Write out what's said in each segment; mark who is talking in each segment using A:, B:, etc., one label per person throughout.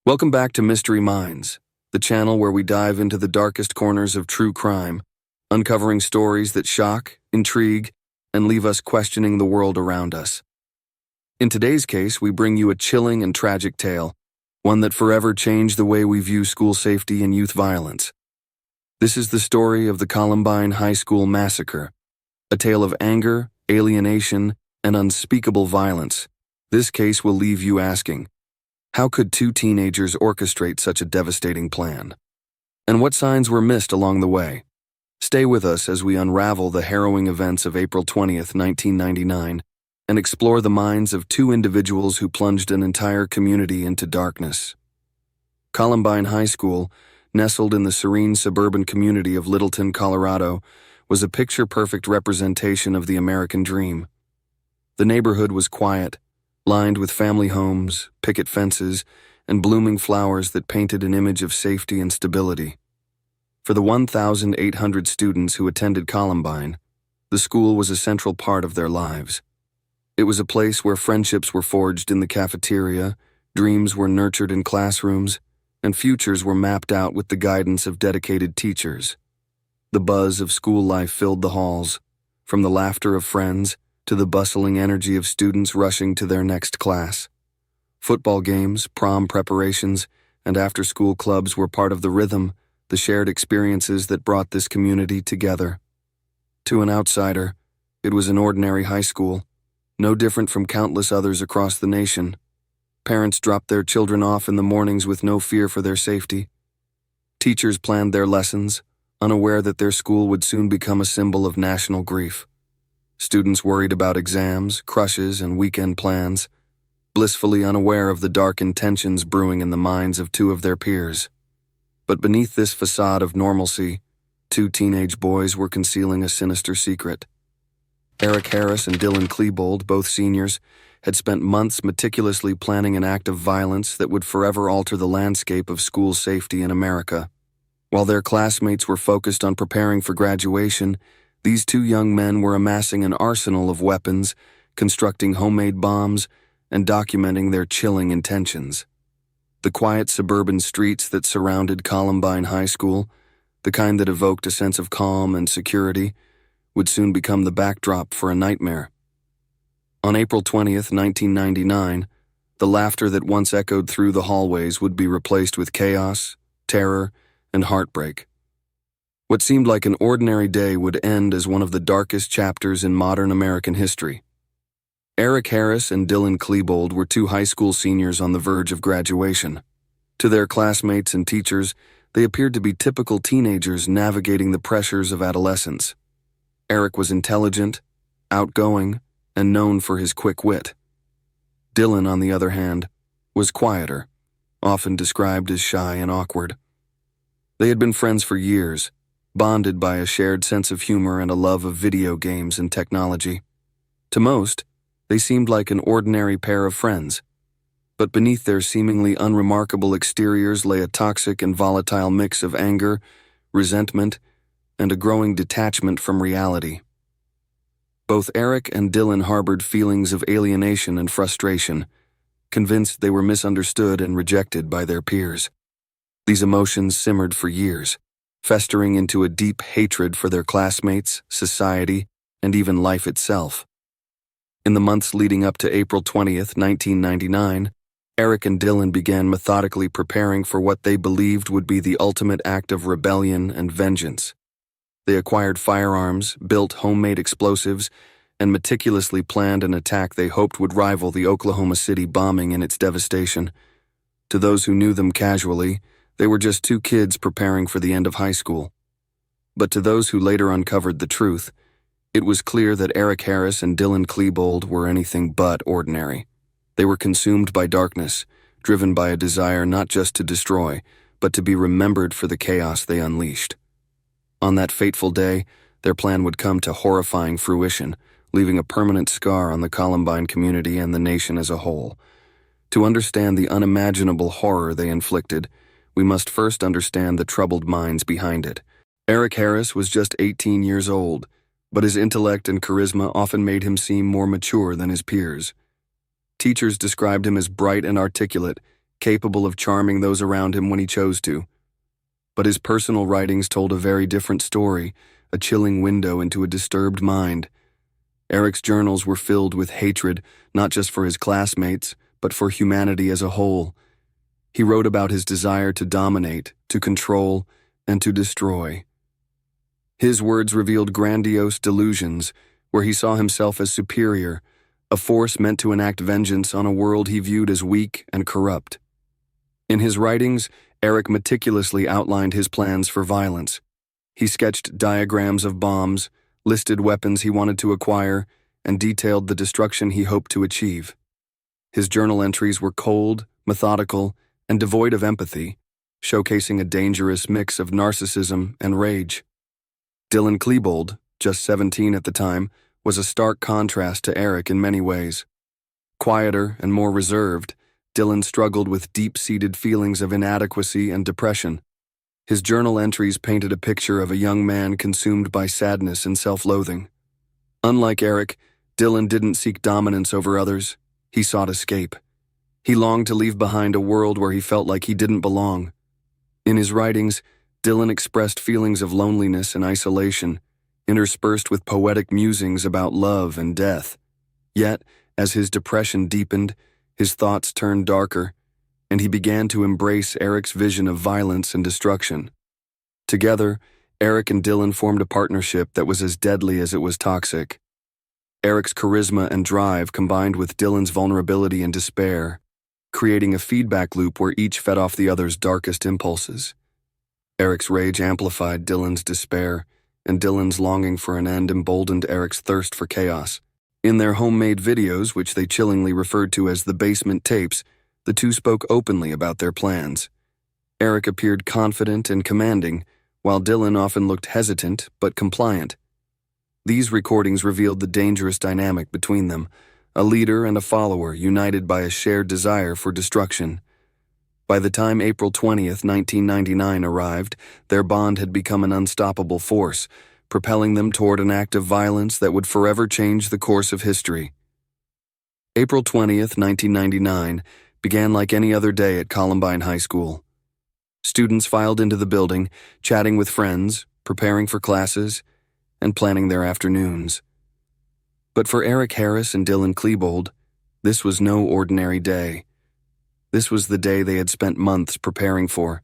A: Welcome back to Mystery Minds, the channel where we dive into the darkest corners of true crime, uncovering stories that shock, intrigue, and leave us questioning the world around us. In today's case, we bring you a chilling and tragic tale, one that forever changed the way we view school safety and youth violence. This is the story of the Columbine High School Massacre, a tale of anger, alienation, and unspeakable violence. This case will leave you asking, how could two teenagers orchestrate such a devastating plan? And what signs were missed along the way? Stay with us as we unravel the harrowing events of April 20th, 1999, and explore the minds of two individuals who plunged an entire community into darkness. Columbine High School, nestled in the serene suburban community of Littleton, Colorado, was a picture-perfect representation of the American dream. The neighborhood was quiet, lined with family homes, picket fences, and blooming flowers that painted an image of safety and stability. For the 1,800 students who attended Columbine, the school was a central part of their lives. It was a place where friendships were forged in the cafeteria, dreams were nurtured in classrooms, and futures were mapped out with the guidance of dedicated teachers. The buzz of school life filled the halls, from the laughter of friends to the bustling energy of students rushing to their next class. Football games, prom preparations, and after-school clubs were part of the rhythm, the shared experiences that brought this community together. To an outsider, it was an ordinary high school, no different from countless others across the nation. Parents dropped their children off in the mornings with no fear for their safety. Teachers planned their lessons, unaware that their school would soon become a symbol of national grief. Students worried about exams, crushes, and weekend plans, blissfully unaware of the dark intentions brewing in the minds of two of their peers. But beneath this facade of normalcy, two teenage boys were concealing a sinister secret. Eric Harris and Dylan Klebold, both seniors, had spent months meticulously planning an act of violence that would forever alter the landscape of school safety in America. While their classmates were focused on preparing for graduation, these two young men were amassing an arsenal of weapons, constructing homemade bombs, and documenting their chilling intentions. The quiet suburban streets that surrounded Columbine High School, the kind that evoked a sense of calm and security, would soon become the backdrop for a nightmare. On April 20th, 1999, the laughter that once echoed through the hallways would be replaced with chaos, terror, and heartbreak. What seemed like an ordinary day would end as one of the darkest chapters in modern American history. Eric Harris and Dylan Klebold were two high school seniors on the verge of graduation. To their classmates and teachers, they appeared to be typical teenagers navigating the pressures of adolescence. Eric was intelligent, outgoing, and known for his quick wit. Dylan, on the other hand, was quieter, often described as shy and awkward. They had been friends for years, bonded by a shared sense of humor and a love of video games and technology. To most, they seemed like an ordinary pair of friends, but beneath their seemingly unremarkable exteriors lay a toxic and volatile mix of anger, resentment, and a growing detachment from reality. Both Eric and Dylan harbored feelings of alienation and frustration, convinced they were misunderstood and rejected by their peers. These emotions simmered for years, festering into a deep hatred for their classmates, society, and even life itself. In the months leading up to April 20th, 1999, Eric and Dylan began methodically preparing for what they believed would be the ultimate act of rebellion and vengeance. They acquired firearms, built homemade explosives, and meticulously planned an attack they hoped would rival the Oklahoma City bombing in its devastation. To those who knew them casually, they were just two kids preparing for the end of high school. But to those who later uncovered the truth, it was clear that Eric Harris and Dylan Klebold were anything but ordinary. They were consumed by darkness, driven by a desire not just to destroy, but to be remembered for the chaos they unleashed. On that fateful day, their plan would come to horrifying fruition, leaving a permanent scar on the Columbine community and the nation as a whole. To understand the unimaginable horror they inflicted, we must first understand the troubled minds behind it. Eric Harris was just 18 years old, but his intellect and charisma often made him seem more mature than his peers. Teachers described him as bright and articulate, capable of charming those around him when he chose to. But his personal writings told a very different story, a chilling window into a disturbed mind. Eric's journals were filled with hatred, not just for his classmates, but for humanity as a whole. He wrote about his desire to dominate, to control, and to destroy. His words revealed grandiose delusions, where he saw himself as superior, a force meant to enact vengeance on a world he viewed as weak and corrupt. In his writings, Eric meticulously outlined his plans for violence. He sketched diagrams of bombs, listed weapons he wanted to acquire, and detailed the destruction he hoped to achieve. His journal entries were cold, methodical, and devoid of empathy, showcasing a dangerous mix of narcissism and rage. Dylan Klebold, just 17 at the time, was a stark contrast to Eric in many ways. Quieter and more reserved, Dylan struggled with deep-seated feelings of inadequacy and depression. His journal entries painted a picture of a young man consumed by sadness and self-loathing. Unlike Eric, Dylan didn't seek dominance over others. He sought escape. He longed to leave behind a world where he felt like he didn't belong. In his writings, Dylan expressed feelings of loneliness and isolation, interspersed with poetic musings about love and death. Yet, as his depression deepened, his thoughts turned darker, and he began to embrace Eric's vision of violence and destruction. Together, Eric and Dylan formed a partnership that was as deadly as it was toxic. Eric's charisma and drive combined with Dylan's vulnerability and despair, creating a feedback loop where each fed off the other's darkest impulses. Eric's rage amplified Dylan's despair, and Dylan's longing for an end emboldened Eric's thirst for chaos. In their homemade videos, which they chillingly referred to as the basement tapes, the two spoke openly about their plans. Eric appeared confident and commanding, while Dylan often looked hesitant but compliant. These recordings revealed the dangerous dynamic between them, a leader and a follower united by a shared desire for destruction. By the time April 20th, 1999 arrived, their bond had become an unstoppable force, propelling them toward an act of violence that would forever change the course of history. April 20th, 1999, began like any other day at Columbine High School. Students filed into the building, chatting with friends, preparing for classes, and planning their afternoons. But for Eric Harris and Dylan Klebold, this was no ordinary day. This was the day they had spent months preparing for,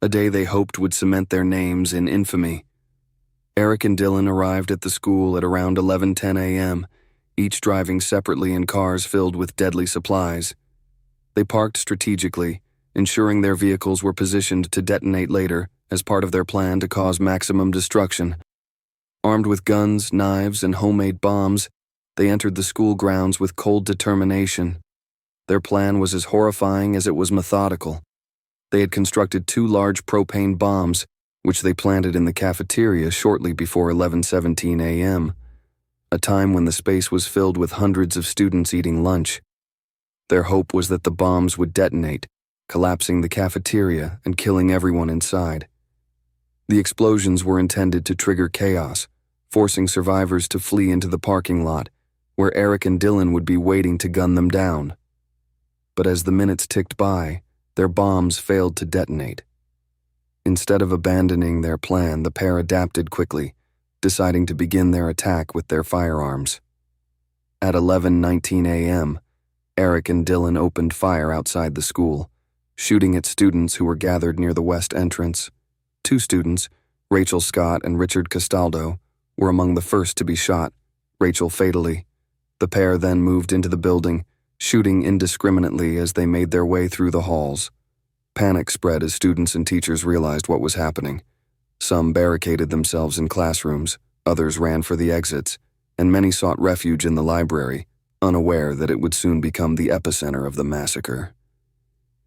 A: a day they hoped would cement their names in infamy. Eric and Dylan arrived at the school at around 11:10 a.m., each driving separately in cars filled with deadly supplies. They parked strategically, ensuring their vehicles were positioned to detonate later as part of their plan to cause maximum destruction. Armed with guns, knives, and homemade bombs, they entered the school grounds with cold determination. Their plan was as horrifying as it was methodical. They had constructed 2 large propane bombs, which they planted in the cafeteria shortly before 11:17 a.m., a time when the space was filled with hundreds of students eating lunch. Their hope was that the bombs would detonate, collapsing the cafeteria and killing everyone inside. The explosions were intended to trigger chaos, forcing survivors to flee into the parking lot, where Eric and Dylan would be waiting to gun them down. But as the minutes ticked by, their bombs failed to detonate. Instead of abandoning their plan, the pair adapted quickly, deciding to begin their attack with their firearms. At 11:19 a.m., Eric and Dylan opened fire outside the school, shooting at students who were gathered near the west entrance. 2 students, Rachel Scott and Richard Castaldo, were among the first to be shot, Rachel fatally. The pair then moved into the building, shooting indiscriminately as they made their way through the halls. Panic spread as students and teachers realized what was happening. Some barricaded themselves in classrooms, others ran for the exits, and many sought refuge in the library, unaware that it would soon become the epicenter of the massacre.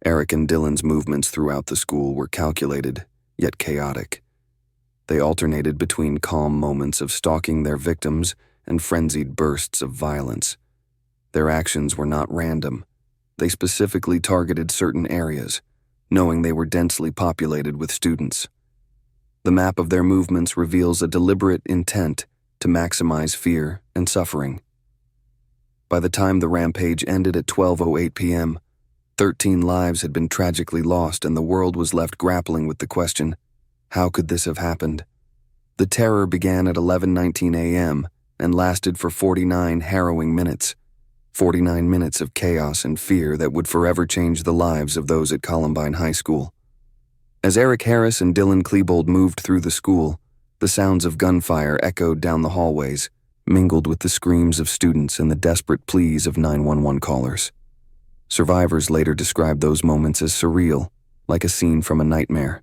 A: Eric and Dylan's movements throughout the school were calculated, yet chaotic. They alternated between calm moments of stalking their victims and frenzied bursts of violence. Their actions were not random. They specifically targeted certain areas, knowing they were densely populated with students. The map of their movements reveals a deliberate intent to maximize fear and suffering. By the time the rampage ended at 12:08 p.m., 13 lives had been tragically lost, and the world was left grappling with the question, how could this have happened? The terror began at 11:19 a.m. and lasted for 49 harrowing minutes. 49 minutes of chaos and fear that would forever change the lives of those at Columbine High School. As Eric Harris and Dylan Klebold moved through the school, the sounds of gunfire echoed down the hallways, mingled with the screams of students and the desperate pleas of 911 callers. Survivors later described those moments as surreal, like a scene from a nightmare.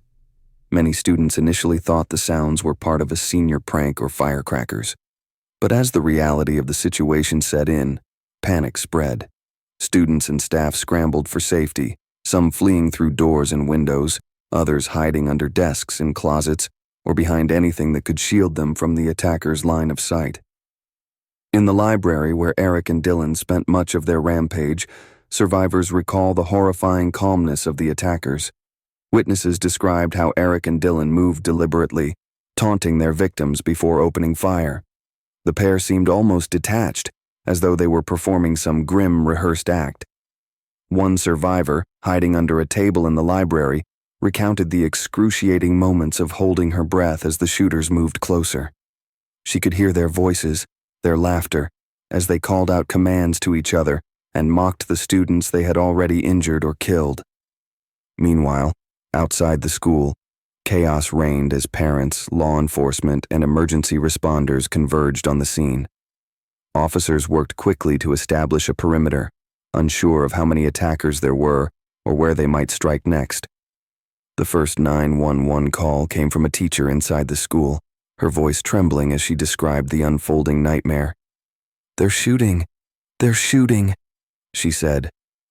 A: Many students initially thought the sounds were part of a senior prank or firecrackers. But as the reality of the situation set in, panic spread. Students and staff scrambled for safety, some fleeing through doors and windows, others hiding under desks and closets or behind anything that could shield them from the attackers' line of sight. In the library where Eric and Dylan spent much of their rampage, survivors recall the horrifying calmness of the attackers. Witnesses described how Eric and Dylan moved deliberately, taunting their victims before opening fire. The pair seemed almost detached, as though they were performing some grim, rehearsed act. One survivor, hiding under a table in the library, recounted the excruciating moments of holding her breath as the shooters moved closer. She could hear their voices, their laughter, as they called out commands to each other and mocked the students they had already injured or killed. Meanwhile, outside the school, chaos reigned as parents, law enforcement, and emergency responders converged on the scene. Officers worked quickly to establish a perimeter, unsure of how many attackers there were or where they might strike next. The first 911 call came from a teacher inside the school, her voice trembling as she described the unfolding nightmare. "They're shooting! They're shooting!" she said,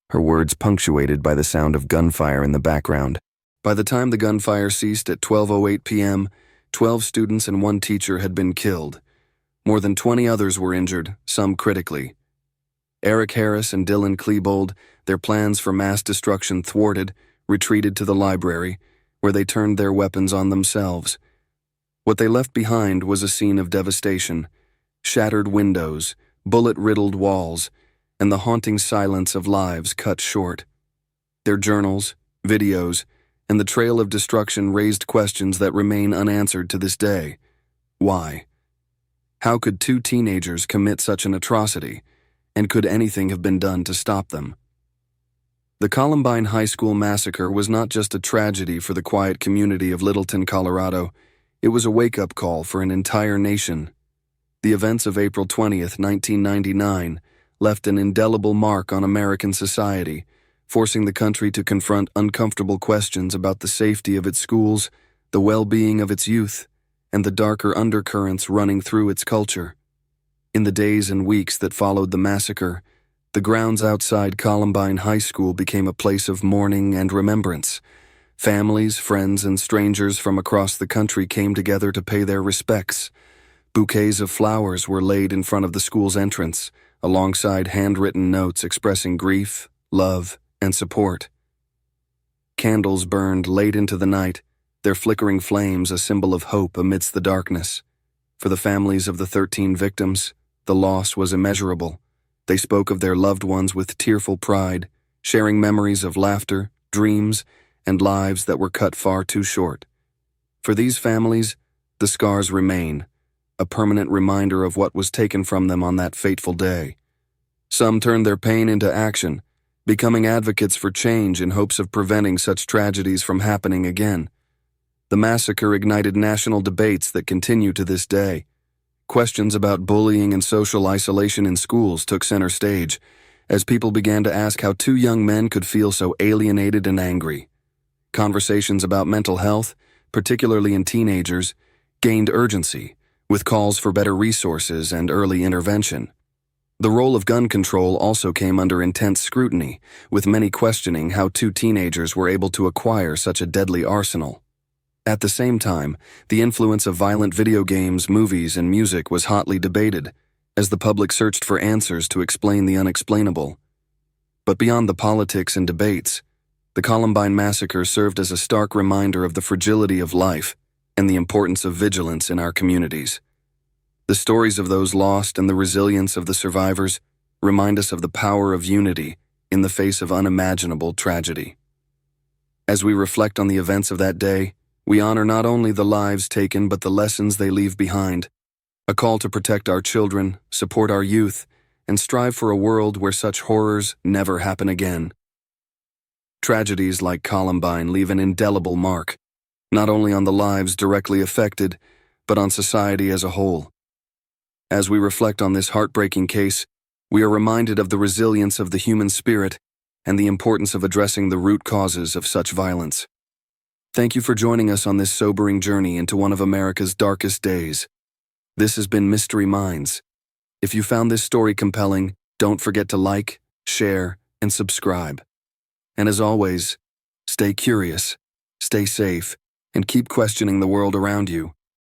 A: her words punctuated by the sound of gunfire in the background. By the time the gunfire ceased at 12:08 p.m., 12 students and 1 teacher had been killed. More than 20 others were injured, some critically. Eric Harris and Dylan Klebold, their plans for mass destruction thwarted, retreated to the library, where they turned their weapons on themselves. What they left behind was a scene of devastation, shattered windows, bullet-riddled walls, and the haunting silence of lives cut short. Their journals, videos, and the trail of destruction raised questions that remain unanswered to this day. Why? How could 2 teenagers commit such an atrocity, and could anything have been done to stop them? The Columbine High School massacre was not just a tragedy for the quiet community of Littleton, Colorado. It was a wake-up call for an entire nation. The events of April 20th, 1999, left an indelible mark on American society, forcing the country to confront uncomfortable questions about the safety of its schools, the well-being of its youth, and the darker undercurrents running through its culture. In the days and weeks that followed the massacre, the grounds outside Columbine High School became a place of mourning and remembrance. Families, friends, and strangers from across the country came together to pay their respects. Bouquets of flowers were laid in front of the school's entrance, alongside handwritten notes expressing grief, love, and support. Candles burned late into the night, their flickering flames a symbol of hope amidst the darkness. For the families of the 13 victims, the loss was immeasurable. They spoke of their loved ones with tearful pride, sharing memories of laughter, dreams, and lives that were cut far too short. For these families, the scars remain, a permanent reminder of what was taken from them on that fateful day. Some turned their pain into action, becoming advocates for change in hopes of preventing such tragedies from happening again. The massacre ignited national debates that continue to this day. Questions about bullying and social isolation in schools took center stage, as people began to ask how 2 young men could feel so alienated and angry. Conversations about mental health, particularly in teenagers, gained urgency, with calls for better resources and early intervention. The role of gun control also came under intense scrutiny, with many questioning how 2 teenagers were able to acquire such a deadly arsenal. At the same time, the influence of violent video games, movies, and music was hotly debated, as the public searched for answers to explain the unexplainable. But beyond the politics and debates, the Columbine massacre served as a stark reminder of the fragility of life and the importance of vigilance in our communities. The stories of those lost and the resilience of the survivors remind us of the power of unity in the face of unimaginable tragedy. As we reflect on the events of that day, we honor not only the lives taken but the lessons they leave behind, a call to protect our children, support our youth, and strive for a world where such horrors never happen again. Tragedies like Columbine leave an indelible mark, not only on the lives directly affected, but on society as a whole. As we reflect on this heartbreaking case, we are reminded of the resilience of the human spirit and the importance of addressing the root causes of such violence. Thank you for joining us on this sobering journey into one of America's darkest days. This has been Mystery Minds. If you found this story compelling, don't forget to like, share, and subscribe. And as always, stay curious, stay safe, and keep questioning the world around you.